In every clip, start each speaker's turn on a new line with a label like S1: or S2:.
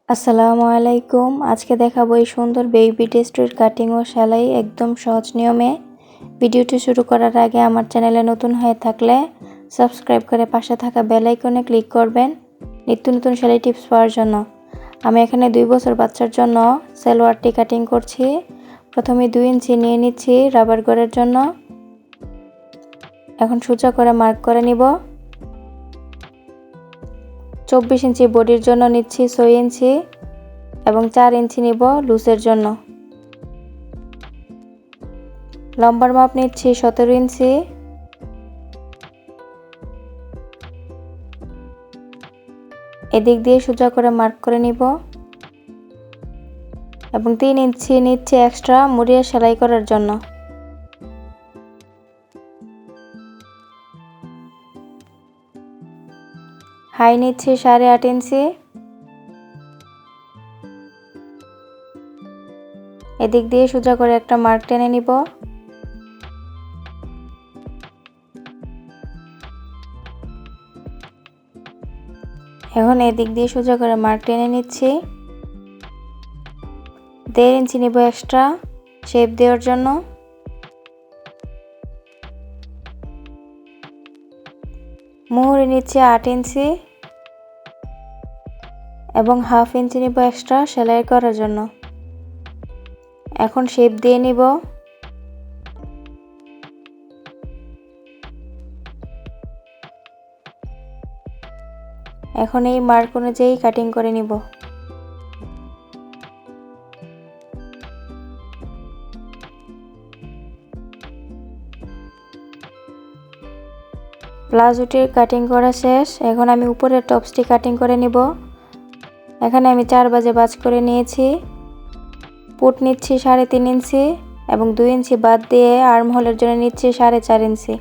S1: আসসালামু আলাইকুম। আজকে দেখাবো এই সুন্দর বেবি ড্রেসটির কাটিং ও সেলাই একদম সহজ নিয়মে। ভিডিওটি শুরু করার আগে আমার চ্যানেলে নতুন হয়ে থাকলে সাবস্ক্রাইব করে পাশে থাকা বেল আইকনে ক্লিক করবেন নিত্য নতুন সেলাই টিপস পাওয়ার জন্য। আমি এখানে 2 বছর বাচ্চার জন্য সালোয়ারটি কাটিং করছি। প্রথমে 2 ইঞ্চি নিয়ে নিচ্ছি রাবার গড়ের জন্য। এখন সোজা করে মার্ক করে নিব। 24 ইঞ্চি বডির জন্য নিচ্ছি 6 ইঞ্চি এবং 4 ইঞ্চি নিব লুজের জন্য। লম্বার মাপ নিচ্ছি 17 ইঞ্চি। এদিক দিয়ে সোজা করে মার্ক করে নিব এবং 3 ইঞ্চি নিচ্ছি এক্সট্রা মুড়িয়ে সেলাই করার জন্য। হাই নিচ্ছি 8.5 ইঞ্চি। এদিক দিয়ে সোজা করে একটা মার্ক টেনে নিব। এখন এদিক দিয়ে সোজা করে মার্ক টেনে নিচ্ছি। 1.5 ইঞ্চি নিব এক্সট্রা শেপ দেওয়ার জন্য। মুহুরি নিচ্ছি 8 ইঞ্চি এবং 1/2 ইঞ্চি নিব এক্সট্রা সেলাই করার জন্য। এখন শেপ দিয়ে নিব। এখন এই মার্ক অনুযায়ী কাটিং করে নিব। প্লাজোটির কাটিং করা শেষ। এখন আমি উপরের টপসটি কাটিং করে নিব। এখানে আমি 4 বাজে ভাঁজ করে নিয়েছি। পুট নিচ্ছি 3.5 ইঞ্চি এবং 2 ইঞ্চি বাদ দিয়ে আর্ম হোলের জন্য নিচ্ছি 4.5 ইঞ্চি।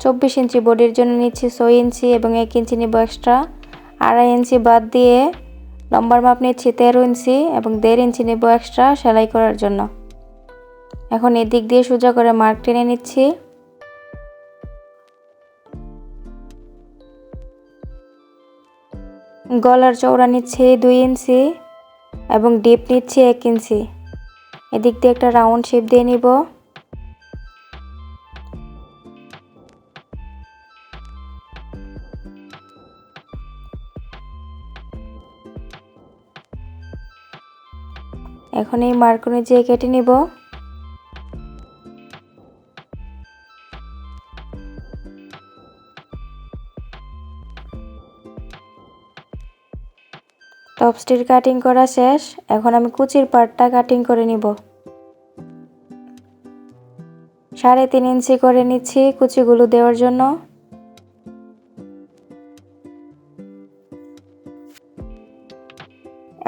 S1: 24 ইঞ্চি বডির জন্য নিচ্ছি 6 ইঞ্চি এবং 1 ইঞ্চি নিব এক্সট্রা। 2.5 ইঞ্চি বাদ দিয়ে লম্বার মাপ নিচ্ছি 13 ইঞ্চি এবং 1.5 ইঞ্চি নিব এক্সট্রা সেলাই করার জন্য। এখন এদিক দিয়ে সোজা করে মার্ক টেনে নিচ্ছি। গলার চওড়া নিচ্ছি 2 ইঞ্চি এবং ডিপ নিচ্ছি 1 ইঞ্চি। এদিক দিয়ে একটা রাউন্ড শেপ দিয়ে নিব। এখন এই মার্ক অনুযায়ী কেটে নিব। টপসটির কাটিং করা শেষ। এখন আমি কুচির পার্টটা কাটিং করে নিব। 3.5 ইঞ্চি করে নিচ্ছি কুচিগুলো দেওয়ার জন্য।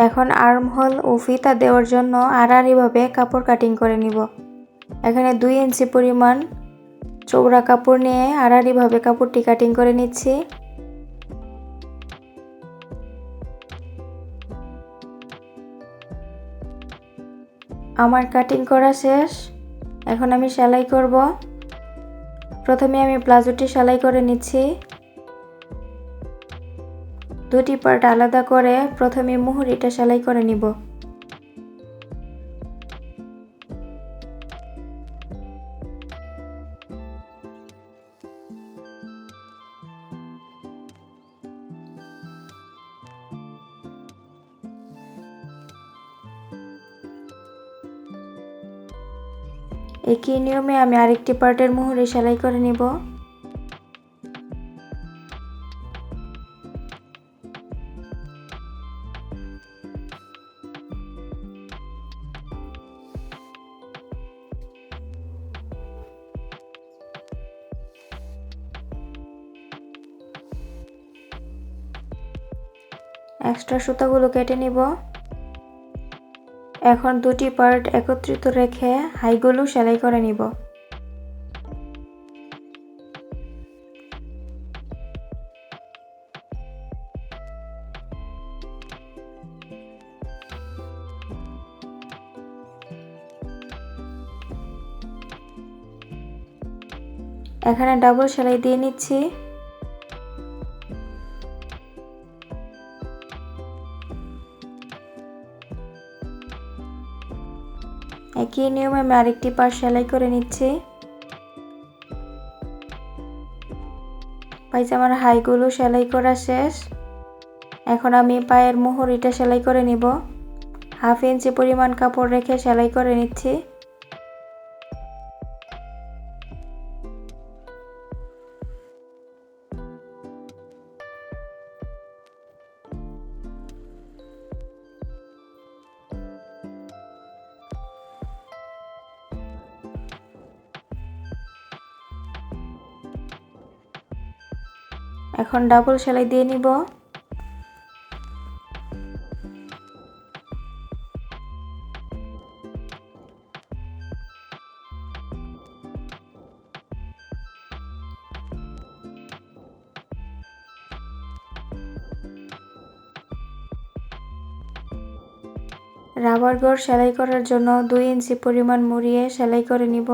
S1: এখন আর্ম হোল ও ফিতা দেওয়ার জন্য আড়াআড়িভাবে কাপড় কাটিং করে নিব। এখানে 2 ইঞ্চি পরিমাণ চওড়া কাপড় নিয়ে আড়াআড়িভাবে কাপড়টি কাটিং করে নিচ্ছি। আমার কাটিং করা শেষ। এখন আমি সেলাই করব। প্রথমে আমি প্লাজোটি সেলাই করে নিচ্ছি। দুটি পার্ট আলাদা করে প্রথমে মুহুরিটা সেলাই করে নিব। একই নিয়মে আমি আরেকটি পার্টের মুহুরি সেলাই করে নিব। এক্সট্রা সুতাগুলো কেটে নিব। এখন দুটি পার্ট একত্রিত রেখে হাইগুলো সেলাই করে নিব। এখানে ডাবল সেলাই দিয়ে নিচ্ছি। একই নিয়মে আমি আরেকটি পাশ সেলাই করে নিচ্ছি। পায়জামার হাইগুলো সেলাই করা শেষ। এখন আমি পায়ের মুহুরিটা সেলাই করে নিব। 1/2 ইঞ্চি পরিমাণ কাপড় রেখে সেলাই করে নিচ্ছি। এখন ডাবল সেলাই দিয়ে নিব। রাবার গড় সেলাই করার জন্য 2 ইঞ্চি পরিমাণ মুড়িয়ে সেলাই করে নিব।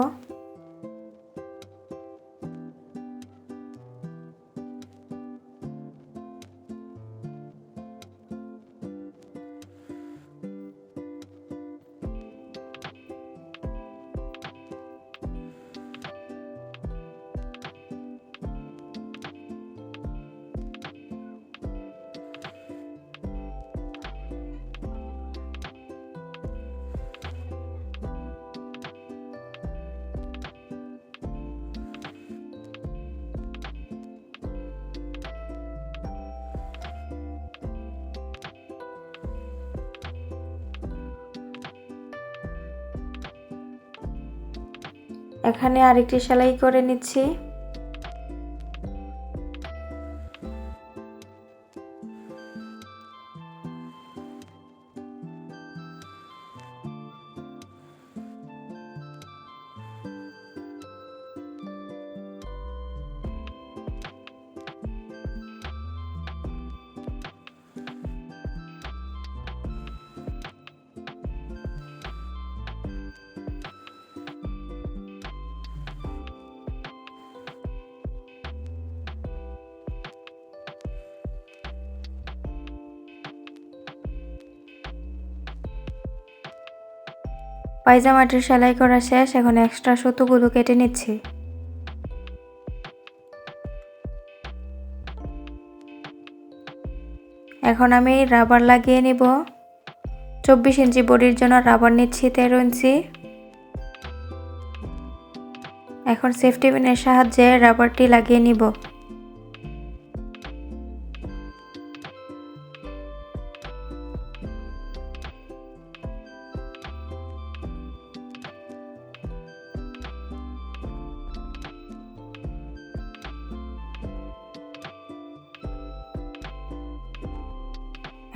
S1: এখানে আরেকটি সেলাই করে নিচ্ছি। পায়জামাটির সেলাই করা শেষ। এখন এক্সট্রা সুতোগুলো কেটে নিচ্ছি। এখন আমি রাবার লাগিয়ে নিব। 24 ইঞ্চি বডির জন্য রাবার নিচ্ছি 13 ইঞ্চি। এখন সেফটি পিনের সাহায্যে রাবারটি লাগিয়ে নিব।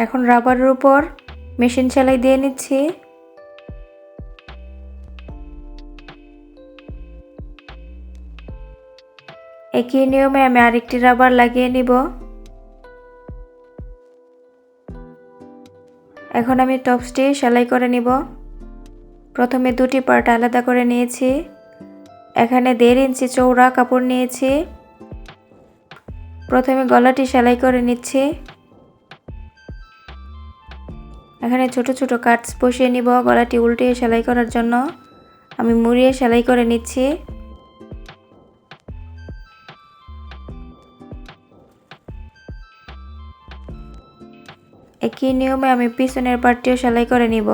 S1: এখন রাবারের উপর মেশিন সেলাই দিয়ে নিচ্ছি। একই নিয়মে আমি আরেকটি রাবার লাগিয়ে নিব। এখন আমি টপসটি সেলাই করে নিব। প্রথমে দুটি পার্ট আলাদা করে নিয়েছি। এখানে 1.5 ইঞ্চি চওড়া কাপড় নিয়েছি। প্রথমে গলাটি সেলাই করে নিচ্ছি। এখানে ছোট ছোট কাটস বসিয়ে নিব গলাটি উল্টিয়ে সেলাই করার জন্য। আমি মুড়িয়ে সেলাই করে নিচ্ছি। একই নিয়মে আমি পিছনের পার্টটিও সেলাই করে নিব।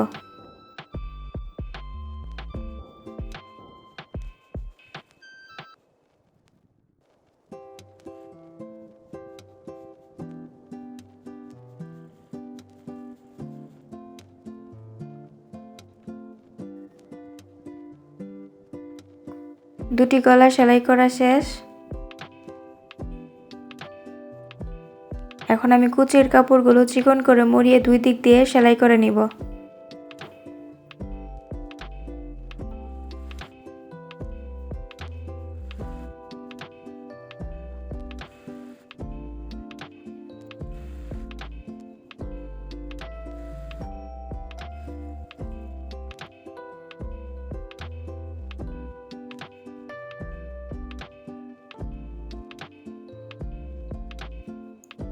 S1: দুটি গলা সেলাই করা শেষ। এখন আমি কুচির কাপড়গুলো চিকন করে মুড়িয়ে দুই দিক দিয়ে সেলাই করে নিব।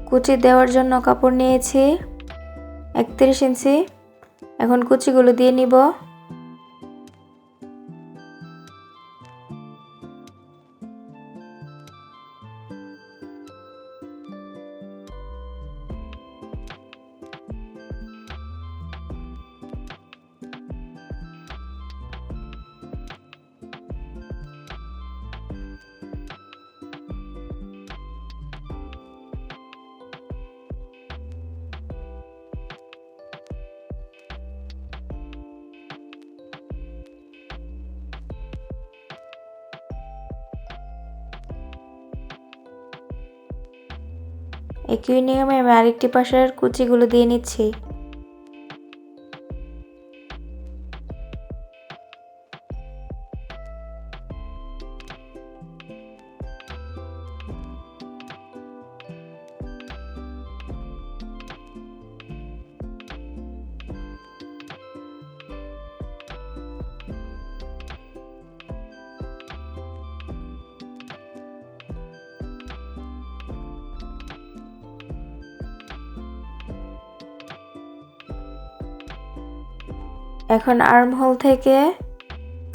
S1: কুচি দেওয়ার জন্য কাপড় নিয়েছি 31 ইঞ্চি। এখন কুচিগুলো দিয়ে নিব। একই নিয়মে আমি আরেকটি পাশের কুচিগুলো দিয়ে নিচ্ছি। এখন আর্ম হোল থেকে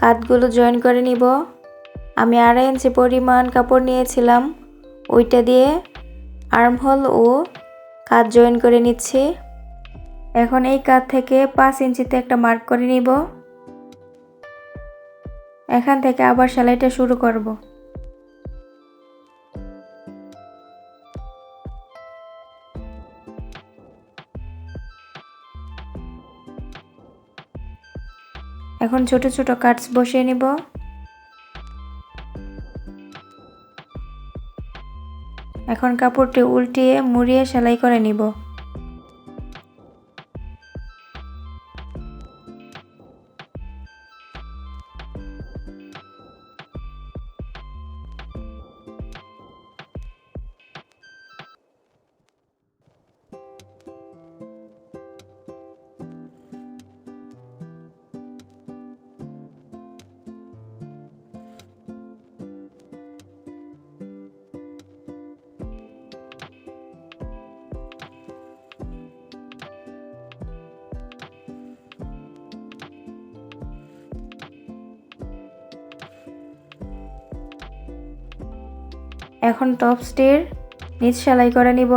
S1: কাঁধগুলো জয়েন করে নিব। আমি 2.5 ইঞ্চি পরিমাণ কাপড় নিয়েছিলাম, ওইটা দিয়ে আর্ম হোল ও কাঁধ জয়েন করে নিচ্ছি। এখন এই কাঁধ থেকে 5 ইঞ্চিতে একটা মার্ক করে নিব। এখান থেকে আবার সেলাইটা শুরু করব। এখন ছোট ছোট কাটস বসিয়ে নিব। এখন কাপড়টি উল্টিয়ে মুড়িয়ে সেলাই করে নিব। এখন টপসটির নিচ সেলাই করে নিব।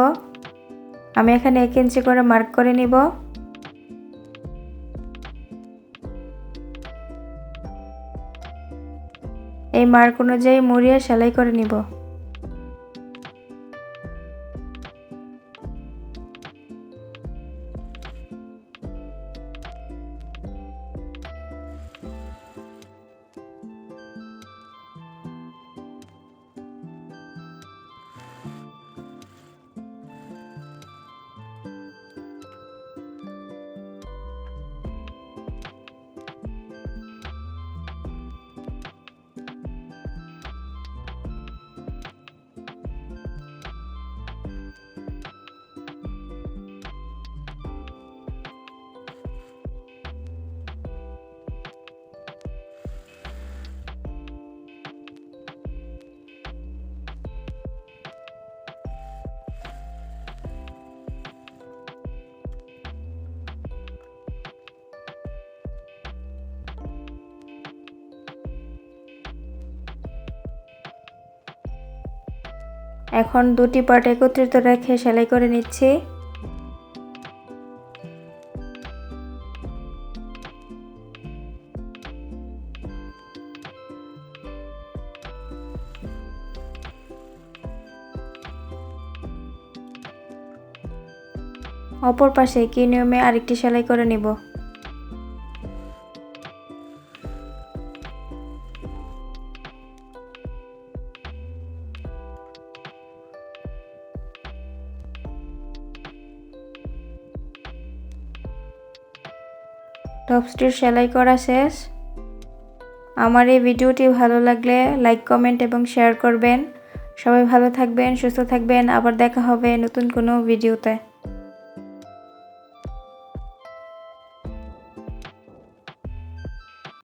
S1: আমি এখানে 1 ইঞ্চি করে মার্ক করে নিব। এই মার্ক অনুযায়ী মুড়িয়ে সেলাই করে নিব। এখন দুটি পার্ট একত্রিত রেখে সেলাই করে নিচ্ছি। অপর পাশে একই নিয়মে আরেকটি সেলাই করে নিব। টপসটির সেলাই করা শেষ। আমার এই ভিডিওটি ভালো লাগলে লাইক, কমেন্ট এবং শেয়ার করবেন। সবাই ভালো থাকবেন, সুস্থ থাকবেন। আবার দেখা হবে নতুন কোনো ভিডিওতে।